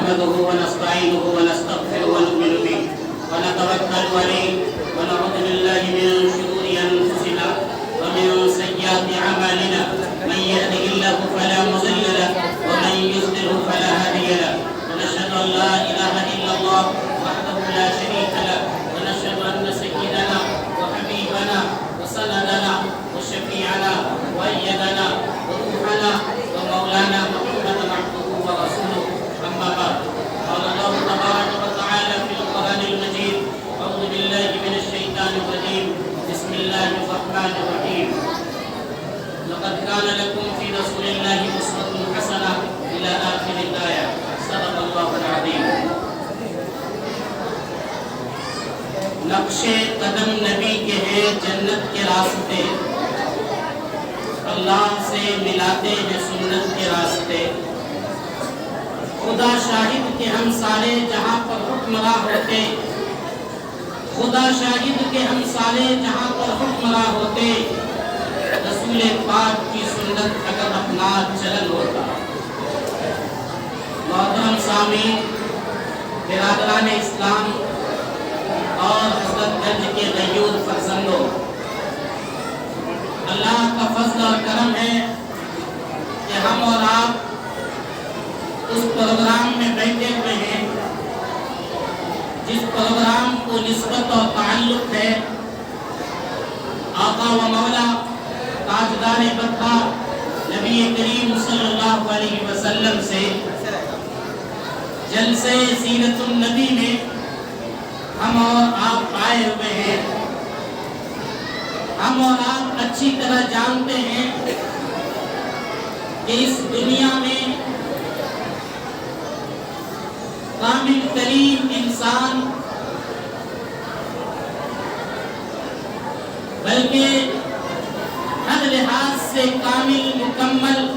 نحمده ونستعينه ونستغفره ونؤمن به ونتوكل عليه ونعوذ بالله من شرور أنفسنا ومن سيئات أعمالنا من يهده الله فلا مضل له ومن يضلل فلا هادي له ونشهد أن لا إله إلا الله وحده لا شريك له ونشهد أن سيدنا وحبيبنا وسندنا وشفيعنا وأيدنا وروحنا ومولانا محمدا عبده ورسوله أما بعد قال الله تبارك وتعالى في القرآن المجيد أعوذ بالله من الشيطان الرجيم بسم الله الرحمن الرحيم لقد كان لكم في رسول الله أسوة حسنة إلى آخر الآية صدق الله العظيم. نقشے قدم نبی کے ہیں جنت کے راستے، اللہ سے ملاتے ہیں سنت کے راستے، خدا شاہد کہ ہم سارے جہاں پر حکمراں ہوتے، خدا شاہد کہ ہم سارے جہاں پر حکمراں ہوتے، رسول پاک کی سنت اگر اپنا چلن ہوتا. محترم سامعین، برادران اسلام اور حضرت گنج کے غیور فرزندوں، اللہ کا فضل اور کرم ہے کہ ہم اور آپ اس پروگرام میں بیٹھے ہوئے ہیں جس پروگرام کو نسبت اور تعلق ہے آقا و مولا تاجدار بطحہ نبی کریم صلی اللہ علیہ وسلم سے. جلسے سیرت النبی میں ہم اور آپ آئے ہوئے ہیں. ہم اور آپ اچھی طرح جانتے ہیں کہ اس دنیا میں کامل ترین انسان بلکہ ہر لحاظ سے کامل مکمل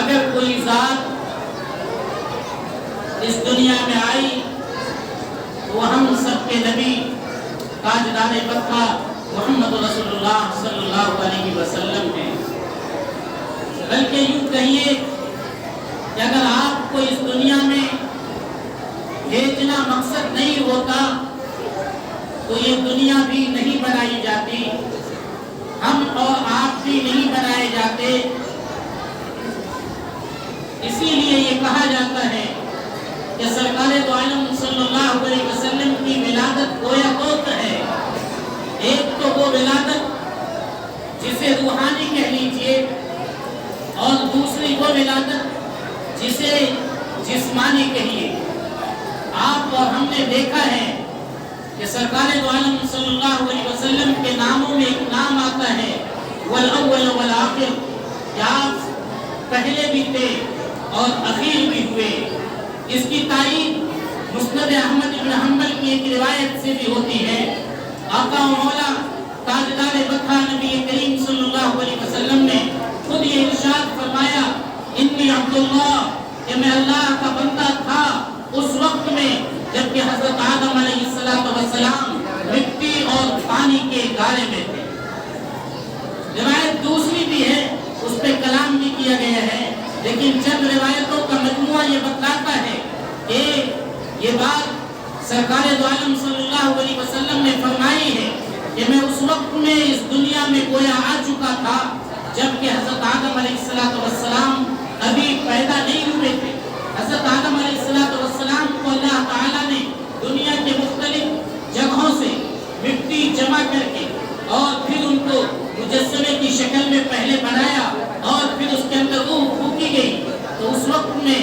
اگر کوئی ذات اس دنیا میں آئی وہ ہم سب کے نبی تاجدار بطحہ محمد رسول اللہ صلی اللہ علیہ وسلم ہیں. بلکہ یوں کہیے کہ اگر آپ کو اس دنیا میں بھیجنا مقصد نہیں ہوتا تو یہ دنیا بھی نہیں بنائی جاتی، ہم اور آپ بھی نہیں بنائے جاتے. اسی لیے یہ کہا جاتا ہے کہ سرکار دو عالم صلی اللہ علیہ وسلم کی ولادت گویا دوت ہے. ایک تو وہ ولادت جسے روحانی کہہ لیجئے اور دوسری وہ ولادت جسے جسمانی کہیے. آپ اور ہم نے دیکھا ہے کہ سرکار دو عالم صلی اللہ علیہ وسلم کے ناموں میں ایک نام آتا ہے والاول والآخر، کہ آپ پہلے بھی تھے اور اخیر بھی ہوئے. اس کی تائید مسند احمد بن حنبل کی ایک روایت سے بھی ہوتی ہے. آقا و مولا تاجدار بطحہ نبی کریم صلی اللہ علیہ وسلم نے خود یہ ارشاد فرمایا انی عبداللہ، کہ میں اللہ کا بندہ تھا اس وقت میں جبکہ حضرت آدم علیہ السلام مٹی اور پانی کے گارے میں تھے. روایت دوسری بھی ہے، اس پہ کلام بھی کیا گیا ہے، لیکن چند روایتوں کا مجموعہ یہ بتلاتا ہے کہ یہ بات سرکار دو عالم صلی اللہ علیہ وسلم نے فرمائی ہے کہ میں اس وقت میں اس دنیا میں گویا آ چکا تھا جبکہ حضرت آدم علیہ السلام ابھی پیدا نہیں ہوئے تھے. حضرت آدم علیہ السلام کو اللہ تعالیٰ نے دنیا کے مختلف جگہوں سے مٹی جمع کر کے اور پھر ان کو مجسمے کی شکل میں پہلے بنایا اور پھر اس کے اندر روح پھونکی گئی. تو اس وقت میں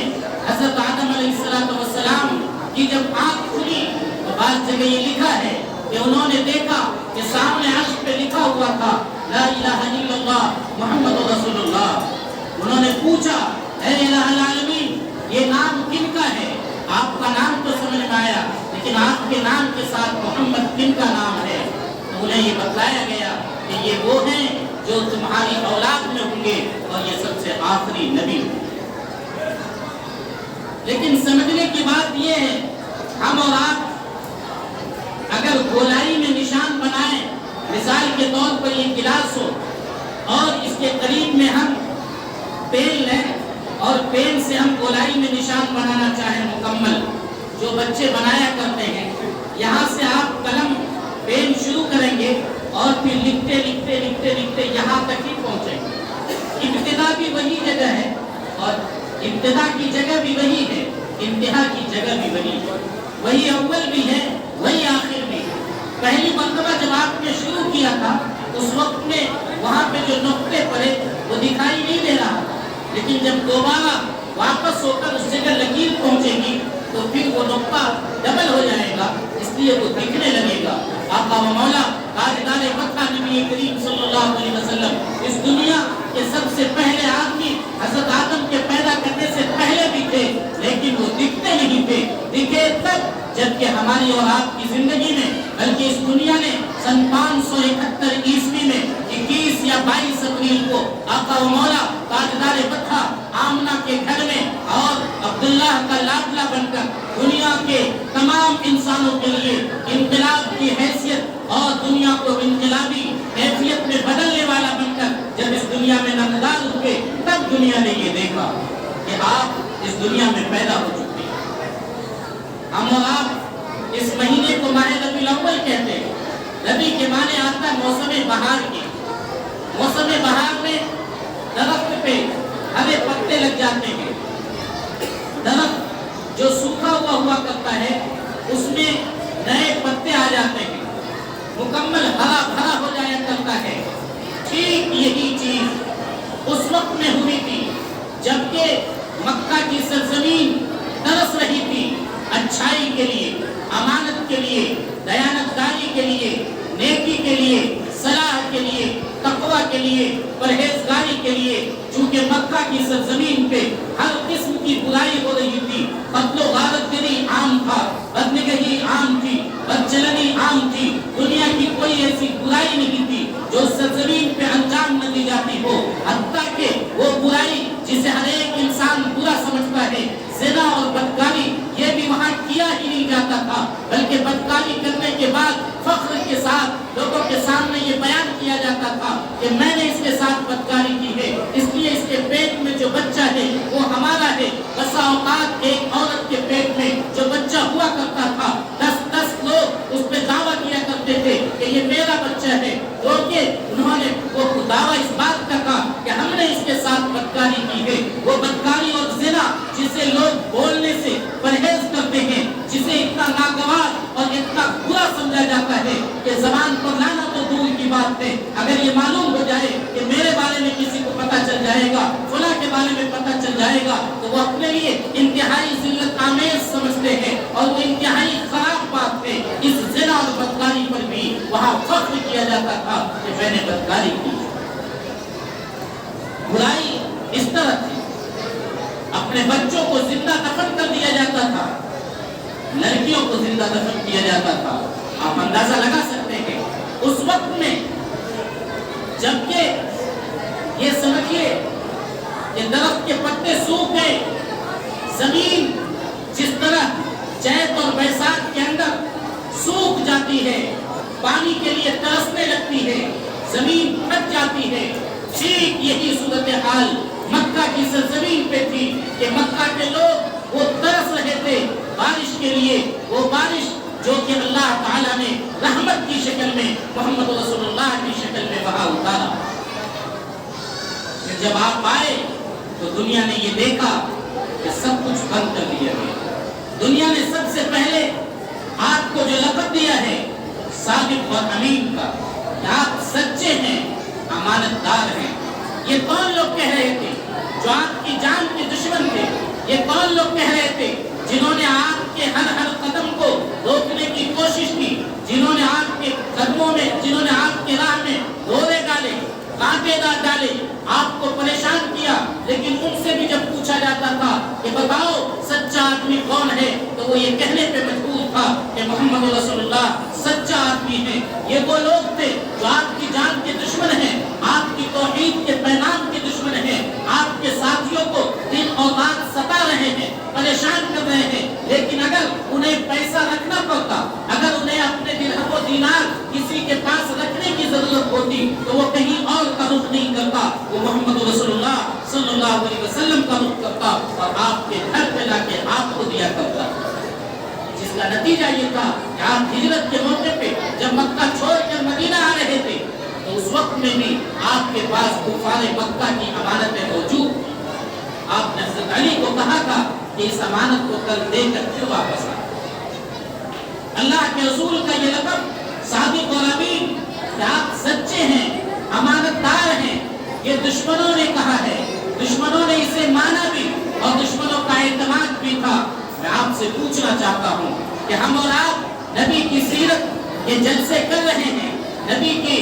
حضرت آدم علیہ السلام کی جب آنکھ کھلی تو بعض جگہ یہ لکھا ہے کہ انہوں نے دیکھا کہ سامنے عرش پہ لکھا ہوا تھا لا الہ الا اللہ محمد رسول اللہ. انہوں نے پوچھا اے الہ العالمین یہ نام کن کا ہے؟ آپ کا نام تو سمجھ میں آیا لیکن آپ کے نام کے ساتھ محمد کن کا نام ہے؟ تو انہیں یہ بتلایا گیا کہ یہ وہ ہیں جو تمہاری اولاد میں ہوں گے اور یہ سب سے آخری نبی ہوں. لیکن سمجھنے کی بات یہ ہے ہم اور آپ اگر گولائی میں نشان بنائیں، مثال کے طور پر یہ گلاس ہو اور اس کے قریب میں ہم تیل لیں اور پین سے ہم گولائی میں نشان بنانا چاہیں مکمل، جو بچے بنایا کرتے ہیں، یہاں سے آپ قلم پین شروع کریں گے اور پھر لکھتے لکھتے لکھتے لکھتے یہاں تک ہی پہنچیں گے۔ ابتدا بھی وہی جگہ ہے اور ابتدا کی جگہ بھی وہی ہے، انتہا کی جگہ بھی وہی ہے، وہی اول بھی ہے وہی آخر بھی ہے۔ پہلی مرتبہ جب آپ نے شروع کیا تھا اس وقت میں وہاں پہ جو نقطے پڑے وہ دکھائی نہیں دے رہا تھا، لیکن جب دوبارہ واپس ہو کر اس جگہ لکیر پہنچے گی تو پھر وہ نقطہ ڈبل ہو جائے گا، اس لیے وہ دکھنے لگے گا۔ آقا و مولا تاجدار مکہ نبی کریم صلی اللہ علیہ وسلم اس دنیا کے سب سے پہلے آدمی حضرت آدم کے پیدا کرنے سے پہلے بھی تھے، لیکن وہ دکھتے نہیں تھے، دکھے تب جبکہ ہماری اور آپ کی زندگی میں، بلکہ اس دنیا نے سن 571 عیسوی میں 21 یا 22 اپریل کو آقا و مولا تاجدار مکہ آمنہ کے گھر میں اور عبداللہ کا لاڈلا بن کر دنیا کے تمام انسانوں کے لیے انقلاب کی حیثیت اور دنیا کو انقلابی حیثیت میں بدلنے والا بن کر جب اس دنیا میں نمودار ہوئے، تب دنیا نے یہ دیکھا کہ آپ اس دنیا میں پیدا ہو چکے ہیں۔ ہم اور آپ اس مہینے کو ماہ ربیع الاول کہتے ہیں۔ ربیع کے معنی آتا ہے موسم بہار کی۔ موسم بہار میں درخت پہ ہرے پتے لگ جاتے ہیں، درخت جو سوکھا ہوا کرتا ہے اس میں نئے پتے آ جاتے ہیں، مکمل ہرا بھرا ہو جایا کرتا ہے۔ ٹھیک یہی چیز اس وقت میں ہوئی تھی جبکہ مکہ کی سرزمین ترس رہی تھی اچھائی کے لیے، امانت کے لیے، دیانتداری کے لیے، نیکی کے لیے، صلاح کے لیے، تقوی کے لیے، پرہیزگاری کے لیے۔ چونکہ مکہ کی سرزمین پہ ہر قسم کی برائی ہو رہی تھی، قتل و غارت گری عام تھا، بدنگہی عام تھی، بدچلنی عام تھی، دنیا کی کوئی ایسی برائی نہیں تھی جو سرزمین پہ انجام نہ دی جاتی ہو، حتیٰ کہ وہ برائی جسے ہر ایک انسان برا سمجھتا ہے، زنا اور بدکاری، یہ بھی وہاں کیا ہی نہیں جاتا تھا، بلکہ بدکاری کرنے کے بعد فخر کے ساتھ لوگوں کے سامنے یہ بیان کیا جاتا تھا کہ میں نے اس کے ساتھ بدکاری کی ہے، اس لیے اس کے پیٹ میں جو بچہ ہے وہ ہمارا ہے۔ بسا اوقات ایک عورت کے پیٹ میں جو بچہ ہوا کرتا تھا 10 لوگ اس پہ دعویٰ کیا کرتے تھے کہ یہ میرا بچہ ہے، کیونکہ انہوں نے وہ دعویٰ اس بات کا کہا کہ ہم نے اس کے ساتھ بدکاری کی ہے۔ وہ بدکاری اور زنا جسے لوگ بولنے سے پرہیز کرتے ہیں، جسے اتنا ناگوار اور اتنا برا سمجھا جاتا ہے کہ زبان پر لانا تو دور کی بات ہے، اگر یہ معلوم ہو جائے کہ میرے بارے میں کسی کو پتہ چل جائے گا، فلاں کے بارے میں پتہ چل جائے گا، تو وہ اپنے لیے انتہائی ذلت آمیز سمجھتے ہیں اور وہ انتہائی خراب بات ہے۔ اس زنا اور بدکاری پر بھی وہاں فخر کیا جاتا تھا کہ میں نے بدکاری کی۔ برائی اس طرح تھی، اپنے بچوں کو زندہ دفن کر دیا جاتا تھا، لڑکیوں کو زندہ دفن کیا جاتا تھا۔ آپ اندازہ لگا سکتے ہیں اس وقت میں جبکہ یہ سمجھیے کہ درخت کے پتے سوکھ گئے، زمین جس طرح چیت اور بیساکھ کے اندر سوکھ جاتی ہے، پانی کے لیے ترسنے لگتی ہے، زمین پھٹ جاتی ہے، ٹھیک یہی صورتحال مکہ کی سرزمین پہ تھی کہ مکہ کے لوگ وہ ترس رہے تھے بارش کے لیے، وہ بارش جو کہ اللہ تعالیٰ نے رحمت کی شکل میں محمد رسول اللہ کی شکل میں وہاں اتارا۔ پھر جب آپ آئے تو دنیا نے یہ دیکھا کہ سب کچھ بند کر دیا گیا۔ دنیا نے سب سے پہلے آپ کو جو لقب دیا ہے صادق اور امین کا، کہ آپ سچے ہیں، امانت دار ہیں۔ یہ کون لوگ کہہ رہے تھے جو آپ کی جان کے دشمن تھے؟ یہ کون لوگ کہہ رہے تھے جنہوں نے آپ کے ہر قدم کو روکنے کی کوشش کی، جنہوں نے آپ کے قدموں میں، جنہوں نے آپ کے راہ میں دورے ڈالے، کانٹے ڈالے، آپ کو پریشان کیا؟ لیکن ان سے بھی جب پوچھا جاتا تھا کہ بتاؤ سچا آدمی کون ہے، تو وہ یہ کہنے پہ مجبور تھا کہ محمد رسول اللہ سچا آدمی ہے۔ یہ وہ لوگ تھے جو آپ کی جان کے دشمن ہیں، آپ کی توحید کے پیغام کے دشمن ہیں، آپ کے ساتھیوں کو دن اور رات ستا رہے ہیں، پریشان کر رہے ہیں، لیکن اگر انہیں پیسہ رکھنا پڑتا، اگر انہیں اپنے درہم و دینار کسی کے پاس رکھنے کی ضرورت ہوتی تو وہ کہیں اور کا رخ نہیں کرتا، وہ محمد رسول اللہ صلی اللہ علیہ وسلم کا رخ کرتا اور آپ کے گھر پہ لا کے آپ کو دیا کرتا، جس کا نتیجہ یہ تھا کہ آپ ہجرت کے موقع پہ جب مکہ چھوڑ کر مدینہ آ رہے تھے تو اس وقت میں بھی آپ کے پاس کفار مکہ کی امانتیں موجود تھیں۔ آپ نے حضرت علی کو کہا تھا کہ اس امانت کو کل دے کر پھر واپس آ۔ اللہ کے رسول کا یہ لقب صادق اور امین کہ آپ سچے ہیں، امانت دار ہیں، یہ دشمنوں نے کہا ہے، دشمنوں نے اسے مانا بھی اور دشمنوں کا اعتماد بھی تھا۔ میں آپ سے پوچھنا چاہتا ہوں کہ ہم اور آپ نبی کی سیرت یہ جلسے کر رہے ہیں، نبی کے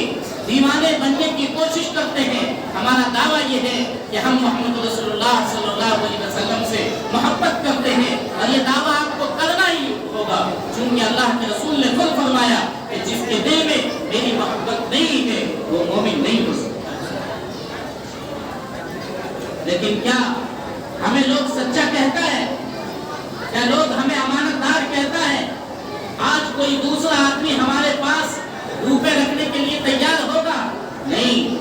دیوانے بننے کی کوشش کرتے ہیں، ہمارا دعویٰ یہ ہے کہ ہم محمد رسول اللہ صلی اللہ علیہ وسلم سے محبت کرتے ہیں، اور یہ دعویٰ آپ کو کرنا ہی ہوگا، چونکہ اللہ کے رسول نے خود فرمایا کہ جس کے دل میں میری محبت نہیں ہے وہ مومن نہیں ہو سکتا۔ لیکن کیا ہمیں لوگ سچا کہتا ہے؟ کیا لوگ ہمیں امانت دار کہتا ہے؟ آج کوئی دوسرا آدمی ہمارے پاس روپے رکھنے کے لیے تیار ہوگا؟ نہیں۔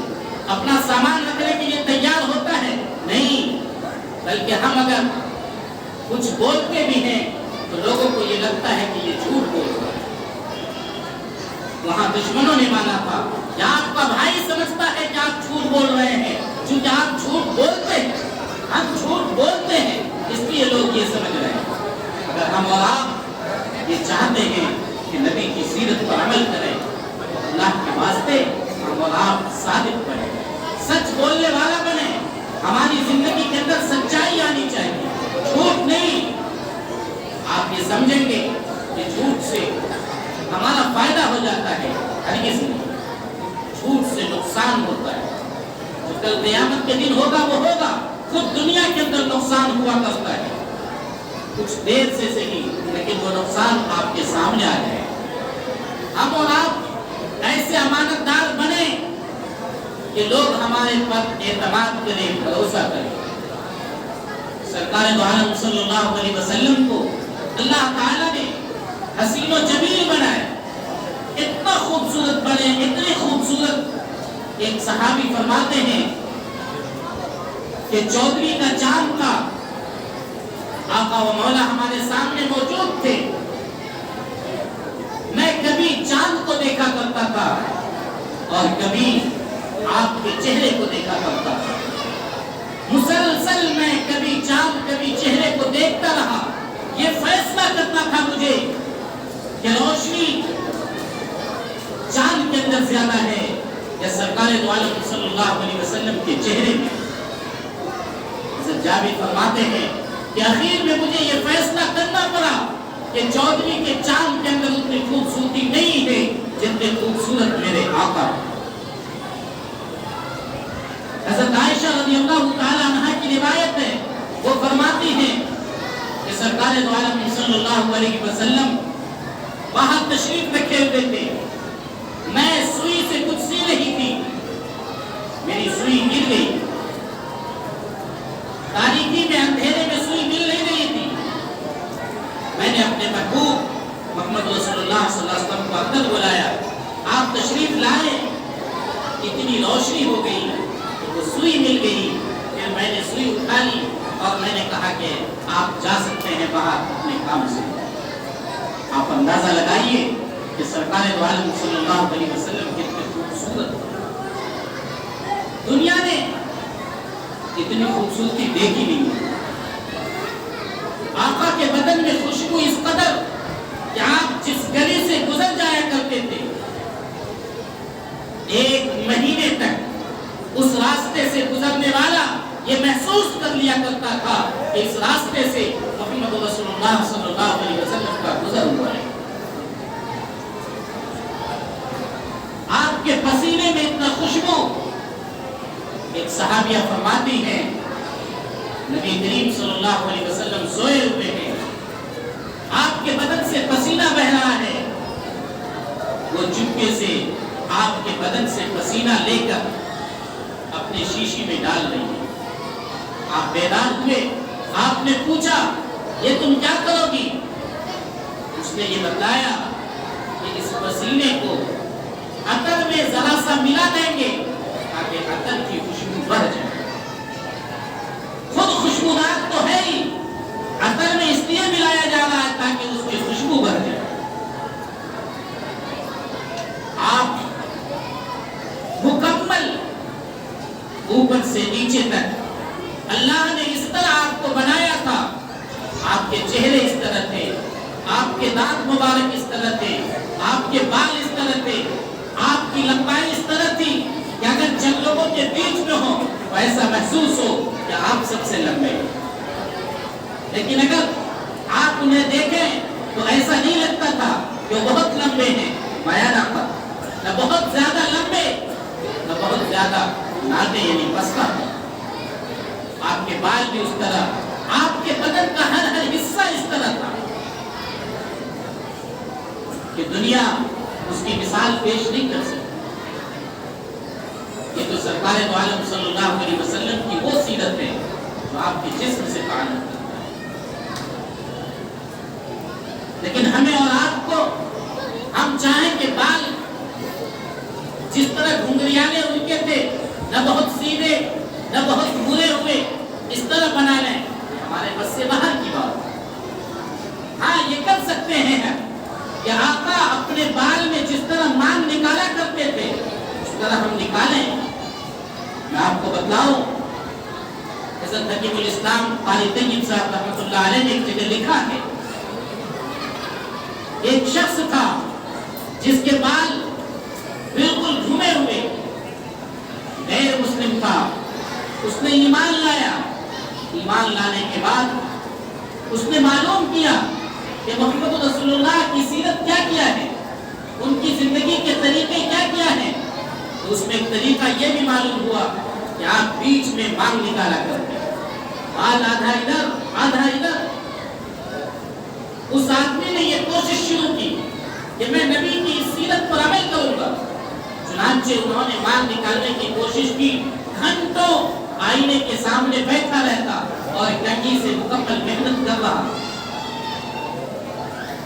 اپنا سامان رکھنے کے لیے تیار ہوتا ہے؟ نہیں۔ بلکہ ہم اگر کچھ بولتے بھی ہیں تو لوگوں کو یہ لگتا ہے کہ یہ جھوٹ بول رہا ہے۔ وہاں دشمنوں نے مانا تھا کہ آپ کا بھائی سمجھتا ہے کہ آپ جھوٹ بول رہے ہیں، چونکہ آپ جھوٹ بولتے ہیں، ہم جھوٹ بولتے ہیں، اس لیے لوگ یہ سمجھ رہے ہیں۔ اگر ہم اور آپ یہ چاہتے ہیں کہ نبی کی سیرت پر عمل کریں، اللہ کے واسطے ہم اور آپ صادق بنیں، سچ بولنے والا بنیں، ہماری زندگی کے اندر سچائی آنی چاہیے، جھوٹ نہیں۔ آپ یہ سمجھیں گے کہ جھوٹ سے ہمارا فائدہ ہو جاتا ہے، ہرگز نہیں، جھوٹ سے نقصان ہوتا ہے۔ جو کل قیامت کے دن ہوگا وہ ہوگا، خود دنیا کے اندر نقصان ہوا کرتا ہے، کچھ دیر سے صحیح لیکن وہ نقصان آپ کے سامنے آ جائے۔ ہم اور آپ ایسے امانت دار بنے کہ لوگ ہمارے پر اعتماد کریں، بھروسہ کریں۔ سرکار دو عالم صلی اللہ علیہ وسلم کو اللہ تعالیٰ نے حسین و جمیل بنائے، اتنا خوبصورت بنے، اتنے خوبصورت۔ ایک صحابی فرماتے ہیں کہ چودھری کا چاند تھا، آقا و مولا ہمارے سامنے موجود تھے، میں کبھی چاند کو دیکھا کرتا تھا اور کبھی آپ کے چہرے کو دیکھا کرتا تھا، مسلسل میں کبھی چاند کبھی چہرے کو دیکھتا رہا۔ یہ فیصلہ کرنا تھا مجھے کہ روشنی چاند کے اندر زیادہ ہے یا سرکار دو عالم صلی اللہ علیہ وسلم کے چہرے میں۔ حضرت جابر فرماتے ہیں کہ آخر میں مجھے یہ فیصلہ کرنا پڑا کہ چودھری کے چاند کے اندر اتنی خوبصورتی نہیں ہے جتنے خوبصورت میرے آقا۔ حضرت عائشہ رضی اللہ تعالی عنہا کی روایت ہے، وہ فرماتی ہیں کہ سرکار دو عالم صلی اللہ علیہ وسلم باہر تشریف رکھے ہوئے تھے، میں سوئی سے کچھ سی رہی تھی، میری سوئی گر گئی، تاریکی میں اندھیرے میں سوئی مل نہیں رہی تھی، میں نے اپنے محبوب محمد رسول اللہ صلی اللہ علیہ وسلم کو اندر بلایا، آپ تشریف لائے، اتنی روشنی ہو گئی، وہ سوئی مل گئی، پھر میں نے سوئی اٹھا لی اور میں نے کہا کہ آپ جا سکتے ہیں باہر اپنے کام سے۔ آپ اندازہ لگائیے کہ سرکار دو عالم صلی اللہ علیہ وسلم کتنے خوبصورت، دنیا نے اتنی خوبصورتی دیکھی نہیں۔ آقا کے بدن میں خوشبو اس قدر کہ آپ جس گلی سے گزر جایا کرتے تھے، ایک مہینے تک اس راستے سے گزرنے والا یہ محسوس کر لیا کرتا تھا کہ اس راستے سے محمد رسول اللہ صلی اللہ علیہ وسلم کا گزر ہوا ہے۔ آپ کے پسینے میں اتنا خوشبو۔ ایک صحابیہ فرماتی ہیں نبی کریم صلی اللہ علیہ وسلم سوئے ہوئے ہیں، آپ کے بدن سے پسینہ بہ رہا ہے، وہ چپکے سے آپ کے بدن سے پسینہ لے کر اپنے شیشی میں ڈال رہی ہے۔ آپ بیدار ہوئے، آپ نے پوچھا یہ تم کیا کرو گی؟ اس نے یہ بتایا کہ اس پسینے کو عطر میں ذرا سا ملا دیں گے تاکہ عطر کی خوشبو بڑھ جائے. خود خوشبودار تو ہے ہی، عطر میں اس لیے ملایا جا رہا ہے تاکہ اس کی خوشبو بڑھ جائے. آپ مکمل اوپر سے نیچے تک اللہ نے اس طرح آپ کو بنایا تھا. آپ کے چہرے اس طرح تھے، آپ کے دانت مبارک اس طرح تھے، آپ کے بال اس طرح تھے، آپ کی لمبائی اس طرح تھی کہ اگر چند لوگوں کے بیچ میں ہو تو ایسا محسوس ہو کہ آپ سب سے لمبے. لیکن اگر آپ انہیں دیکھیں تو ایسا نہیں لگتا تھا کہ وہ بہت لمبے ہیں. بیانہ پر نہ بہت زیادہ لمبے نہ بہت زیادہ ناٹے یعنی پستا. آپ کے بال بھی اس طرح، آپ کے بدن کا ہر حصہ اس طرح تھا کہ دنیا اس کی مثال پیش نہیں کر سکتی. یہ تو سرکار دو عالم صلی اللہ علیہ وسلم کی وہ سیرت ہے جو آپ کے جسم سے تعلق کرتا ہے. لیکن ہمیں اور آپ کو، ہم چاہیں کہ بال جس طرح گھنگریانے ان کے تھے، نہ بہت سیدھے نہ بہت بھورے ہوئے، اس طرح بنا لیں. ہمارے بس سے باہر کی بات. ہاں یہ کر سکتے ہیں کہ آقا اپنے بال میں جس طرح مان نکالا کرتے تھے اس طرح ہم نکالیں. میں آپ کو بتلاؤں، حضرت حکیم الاسلام قاری طیب صاحب رحمۃ اللہ علیہ نے ایک جگہ لکھا ہے، ایک شخص تھا جس کے بال بالکل گھومے ہوئے، غیر مسلم تھا. اس نے ایمان لایا. ایمان لانے کے بعد اس نے معلوم کیا کہ محمد رسول اللہ کی سیرت کیا ہے، ان کی زندگی کے طریقے کیا ہیں. تو اس میں ایک طریقہ یہ بھی معلوم ہوا کہ آپ بیچ میں مانگ نکالا کرتے، بال آدھا ادھر آدھا ادھر. اس آدمی نے یہ کوشش شروع کی کہ میں نبی کی سیرت پر عمل کروں گا. چنانچہ انہوں نے مانگ نکالنے کی کوشش کی. گھنٹوں آئینے کے سامنے بیٹھا رہتا اور کنگھی سے مکمل محنت کر رہا.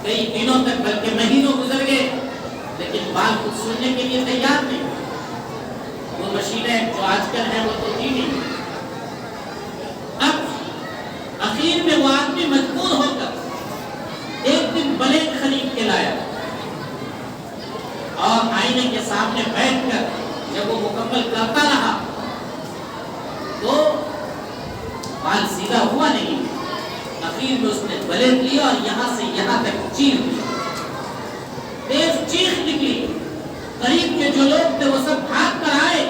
کئی دنوں تک بلکہ مہینوں گزر گئے لیکن بال کچھ سننے کے لیے تیار نہیں. وہ مشینیں جو آج کل ہیں وہ تو تھی نہیں. اب اخیر میں وہ آدمی مجبور ہو کر ایک دن بلیڈ خرید کے لایا اور آئینے کے سامنے بیٹھ کر جب وہ مکمل کرتا رہا تو بال سیدھا ہوا نہیں. اخیر میں اس نے بلیڈ لیا اور یہاں سے یہاں تک چیر دیا. تیز چیخ نکلی. قریب کے جو لوگ تھے وہ سب بھاگ کر آئے.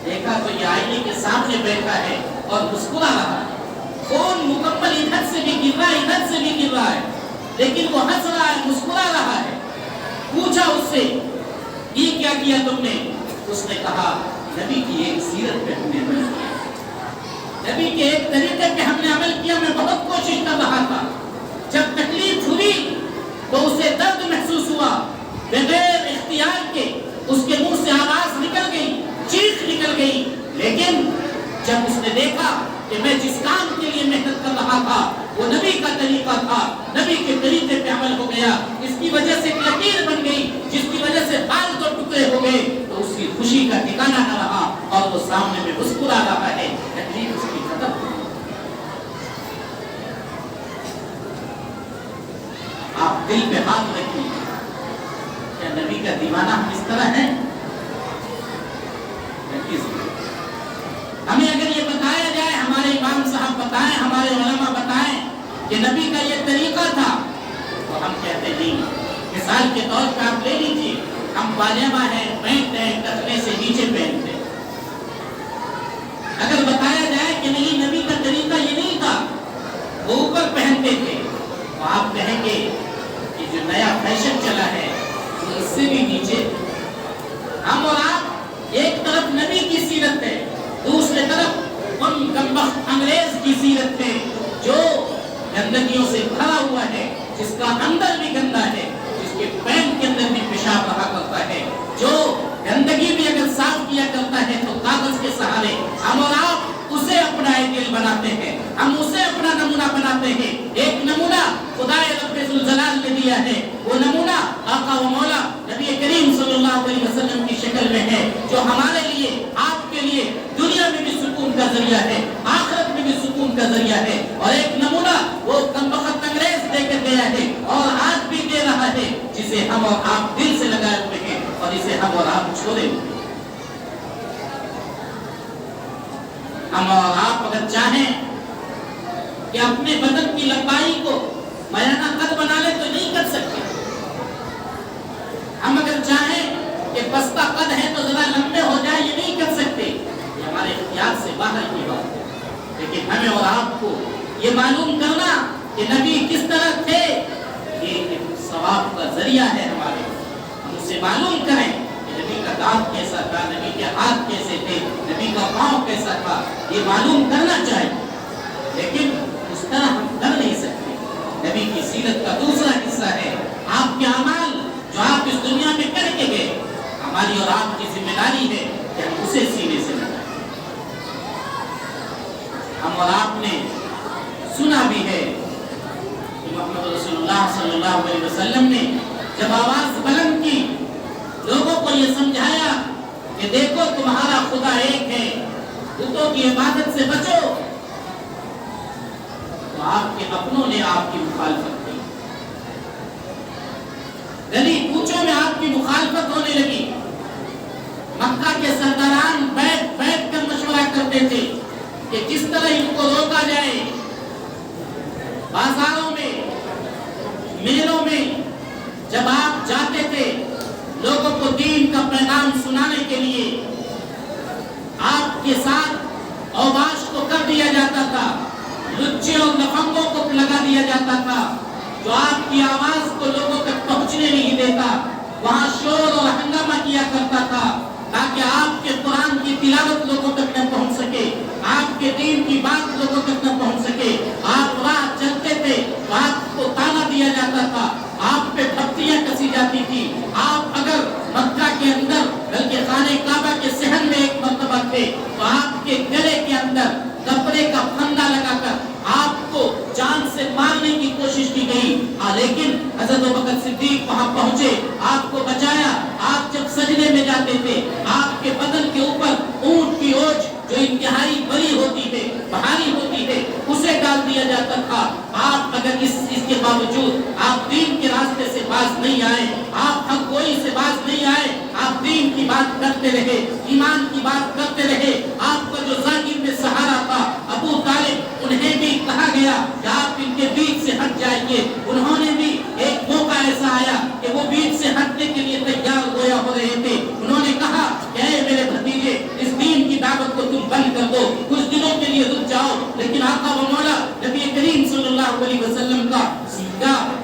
دیکھا تو یہ آئینے کے سامنے بیٹھا ہے اور مسکرا رہا ہے. خون مکمل ادھر سے بھی گر رہا ہے ادھر سے بھی گر رہا ہے لیکن وہ ہنس رہا ہے مسکرا رہا ہے. پوچھا اس سے یہ کیا کیا تم نے؟ اس نے کہا نبی کی ایک سیرت پہ ہم نے عمل کیا، نبی کے ایک طریقے پہ ہم نے عمل کیا. میں بہت کوشش کر رہا تھا. جب تکلیف ہوئی تو اسے درد محسوس ہوا. بغیر اختیار کے اس کے منہ سے آواز نکل گئی، چیخ نکل گئی. لیکن جب اس نے دیکھا کہ میں جس کام کے لیے محنت کر رہا تھا وہ نبی کا طریقہ تھا، نبی کے طریقے پہ عمل ہو گیا، اس کی وجہ سے ایک لکیر بن گئی جس کی وجہ سے بال تو ٹکڑے ہو گئے، تو اس کی خوشی کا ٹھکانہ نہ رہا اور وہ سامنے میں مسکرا رہا ہے. تکلیف اس کی ختم ہو. آپ دل پہ ہاتھ رکھیے، کیا نبی کا دیوانہ ہم اس طرح ہے؟ ہمیں اگر یہ بتایا جائے، ہمارے امام صاحب بتائیں، ہمارے علماء بتائیں کہ نبی کا یہ طریقہ تھا تو ہم کہتے نہیں. مثال کے طور پر آپ لے لیجیے، ہم پاجامہ ہیں، پینٹ ہیں، ٹخنے سے نیچے پہنتے. اگر بتایا جائے کہ نہیں نبی کا طریقہ یہ نہیں تھا، وہ اوپر پہنتے تھے، تو آپ کہیں گے کہ جو نیا فیشن چلا ہے وہ اس سے بھی نیچے. ہم اور آپ ایک طرف نبی کی سیرت ہے، دوسرے طرف ان کمبخت انگریز کی سیرت ہے جو گندگیوں سے بھرا ہوا ہے، جس کا اندر بھی گندا ہے، جس کے پین کے اندر بھی پیشاب رہا کرتا ہے، جو گندگی بھی اگر صاف کیا کرتا ہے تو کاغذ کے سہارے. ہم اور آپ اسے اپنا آئیڈیل بناتے ہیں، ہم اسے اپنا نمونہ بناتے ہیں. ایک نمونہ خدائے رب ذوالجلال نے دیا ہے، وہ نمونہ آقا و مولا نبی کریم صلی اللہ علیہ وسلم کی شکل میں ہے، جو ہمارے لیے، آپ کے لیے ذریعہ ہے، آخرت میں بھی سکون کا ذریعہ ہے۔ اور ایک نمونہ وہ کمبخت انگریز دے کر گیا ہے اور آج بھی دے رہا ہے، جسے ہم اور آپ دل سے لگائے ہوئے ہیں اور اسے ہم اور آپ چھوڑے ہوئے ہیں۔ ہم اور آپ اگر چاہیں کہ اپنے بدن کی لمبائی کو میانہ قد بنا لے تو نہیں کر سکتے۔ ہم اگر چاہیں کہ پستہ قد ہے تو ذرا لمبے ہو جائے، یہ نہیں کر سکتے، یہ ہمارے اختیار سے باہر کی بات ہے۔ لیکن ہمیں اور آپ کو یہ معلوم کرنا کہ نبی کس طرح تھے، یہ ثواب کا ذریعہ ہے ہمارے۔ ہم اسے معلوم کریں کہ نبی کا دانت کیسا تھا، نبی کے ہاتھ کیسے تھے، نبی کا پاؤں کیسا تھا، یہ معلوم کرنا چاہیے۔ لیکن اس طرح ہم کر نہیں سکتے۔ نبی کی سیرت کا دوسرا حصہ ہے آپ کے اعمال جو آپ اس دنیا میں کر کے گئے، ہماری اور آپ کی ذمہ داری ہے کہ ہم اسے سینے سے لگائیں۔ ہم اور آپ نے سنا بھی ہے کہ محمد رسول اللہ صلی اللہ علیہ وسلم نے جب آواز بلند کی، لوگوں کو یہ سمجھایا کہ دیکھو تمہارا خدا ایک ہے، بتوں کی عبادت سے بچو، تو آپ کے اپنوں نے آپ کی مخالفت کی، گلی کوچوں میں آپ کی مخالفت ہونے لگی۔ مکہ کے سرداران بیٹھ بیٹھ کر مشورہ کرتے تھے کہ کس طرح ان کو روکا جائے۔ بازاروں میں، میلوں میں جب آپ جاتے تھے لوگوں کو دین کا پیغام سنانے کے لیے، آپ کے ساتھ اوباش کو کر دیا جاتا تھا، لچے اور لفنگوں کو لگا دیا جاتا تھا، جو آپ کی آواز کو لوگوں تک پہنچنے نہیں دیتا، وہاں شور اور ہنگامہ کیا کرتا تھا تاکہ آپ کے قرآن کی تلاوت لوگوں تک نہ پہنچ سکے، آپ کے دین کی بات لوگوں تک نہ پہنچ سکے۔ آپ راہ چلتے تھے تو آپ کو تانا دیا جاتا تھا، آپ پہ پھپتیاں کسی جاتی تھی۔ آپ اگر مکہ کے اندر بلکہ خانہ کعبہ کے صحن میں ایک مرتبہ تھے تو آپ کے گلے کے اندر کپڑے کا پھندا لگا کر آپ کو جان سے مارنے کی کوشش کی گئی، لیکن حضرت ابوبکر صدیق وہاں پہنچے، آپ کو بچایا۔ آپ جب سجدے میں جاتے تھے آپ کے بدن کے اوپر اونٹ کی اوج جو انتہائی بڑی ہوتی ہے، بھاری ہوتی ہے، اسے ڈال دیا جاتا تھا۔ آپ اگر اس کے باوجود آپ دین کے راستے سے باز نہیں آئے، آپ حق گوئی سے باز نہیں آئے، آپ دین کی بات کرتے رہے، ایمان کی بات کرتے رہے۔ آپ کا جو ظاہر میں سہارا تھا ابو طالب، انہیں بھی کہا گیا کہ آپ ان کے بیچ سے ہٹ جائیے۔ انہوں نے بھی ایک موقع ایسا آیا کہ وہ بیچ سے ہٹنے کے لیے تیار گویا ہو رہے تھے۔ انہوں نے کہا کہ اے میرے بھتیجے، اس دین کی دعوت کو تم بند کر دو، کچھ دنوں کے لیے رک جاؤ۔ لیکن آقا و مولا نبی کریم صلی اللہ علیہ وسلم کا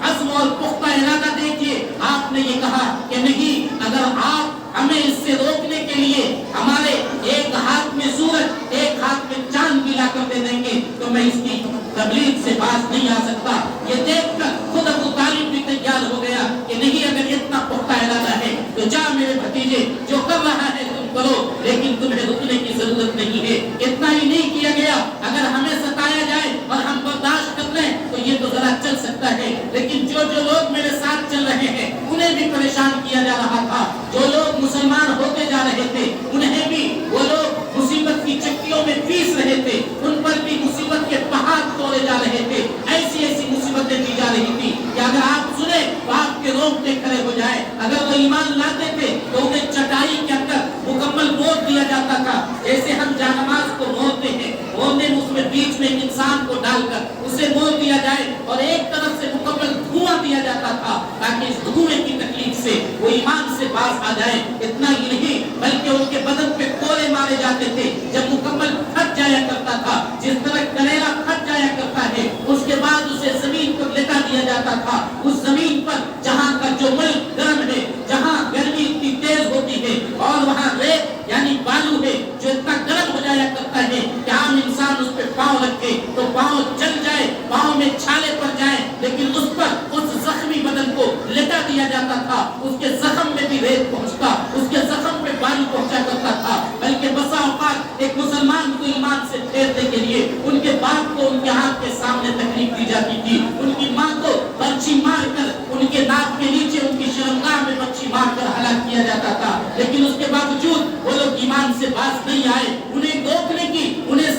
عزم اور پختہ ارادہ دیکھیے۔ آپ نے یہ کہا کہ نہیں، اگر آپ ہمیں اس سے روکنے کے لیے ہمارے ایک ہاتھ میں سورج ایک ہاتھ میں چاند بھی لا کر دے دیں گے تو میں اس کی تبلیغ سے باز نہیں آ سکتا۔ یہ دیکھ کر خود ابو طالب بھی تیار ہو گیا کہ نہیں، اگر اتنا پختہ ارادہ ہے تو جا میرے بھتیجے، جو کر رہا ہے تم کرو، لیکن تمہیں رکنے کی ضرورت نہیں ہے۔ اتنا ہی نہیں کیا گیا، اگر ہمیں ستایا جائے اور ہم برداشت کر لیں تو یہ تو ذرا چل سکتا ہے، لیکن جو لوگ میرے ساتھ چل رہے ہیں انہیں بھی پریشان کیا جا رہا تھا۔ جو لوگ مسلمان ہوتے جا رہے تھے انہیں بھی وہ لوگ مصیبت کی چکیوں میں پیس رہے تھے، ان پر بھی مصیبت کے پہاڑ توڑے جا رہے تھے۔ ایسی ایسی مصیبتیں دی جا رہی تھی کہ اگر آپ سنیں تو آپ کے رونگٹے کھڑے ہو جائیں۔ اگر وہ ایمان لاتے تھے تو انہیں چٹائی کے اندر مکمل موڑ دیا جاتا تھا، جیسے ہم جانماز کو موڑتے ہیں، موڑنے میں اس میں بیچ میں انسان کو ڈال کر اسے موڑ دیا جائے اور ایک طرف سے مکمل دھواں دیا جاتا تھا تاکہ اس دھوئیں کی تکلیف سے وہ ایمان سے باز آ جائے۔ اتنا ہی نہیں بلکہ ان کے بدن پہ کوڑے مارے جاتے تھے، جب مکمل پھٹ جایا کرتا تھا، جس طرح کلیرا پھٹ جایا کرتا ہے، اس کے بعد اسے زمین پر لٹا دیا جاتا تھا۔ اس زمین پر جہاں کا جو ملک گرم ہے، جہاں گرمی اتنی تیز ہوتی ہے اور وہاں ریت یعنی بالو ہے جو اتنا گرم ہو جایا کرتا ہے کہ عام انسان اس پہ پاؤں رکھے تو پاؤں جل جائے، پاؤں میں چھالے پڑ جائیں، لیکن اس پر اس زخمی بدن کو لٹا دیا جاتا تھا۔ اس کے زخم میں بھی ریت پہنچتا، اس کے زخم پہ بالو پہنچا کرتا تھا۔ بلکہ بسا اوقات ایک مسلمان کو ایمان سے پھیرنے کے لیے ان کے باپ کو ان کے ہاتھ کے سامنے تکلیف دی جاتی تھی، ان کی ماں کو برچھی مار کر ان کے ناک کے نیچے ان کی شرمگاہ میں برچھی مار کر ہلاک کیا جاتا تھا، لیکن اس کے باوجود وہ لوگ ایمان سے باز نہیں آئے۔ انہیں روکنے کی، انہیں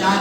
4